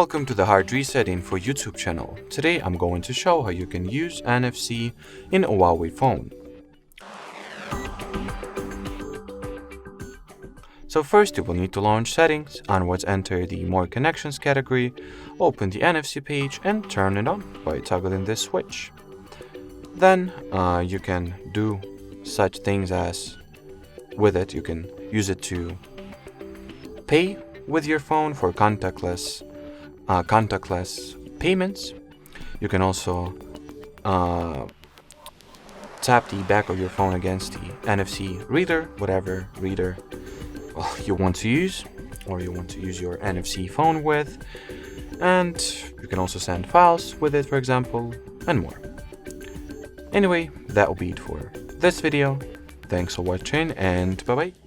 Welcome to the HardReset.Info YouTube channel. Today I'm going to show how you can use NFC in a Huawei phone. So first you will need to launch Settings, onwards enter the More Connections category, open the NFC page and turn it on by toggling this switch. Then you can do such things as, with it you can use it to pay with your phone for contactless payments. You can also tap the back of your phone against the NFC reader, whatever reader you want to use or you want to use your NFC phone with, and you can also send files with it, for example, and more. Anyway, that will be it for this video. Thanks for watching and bye bye.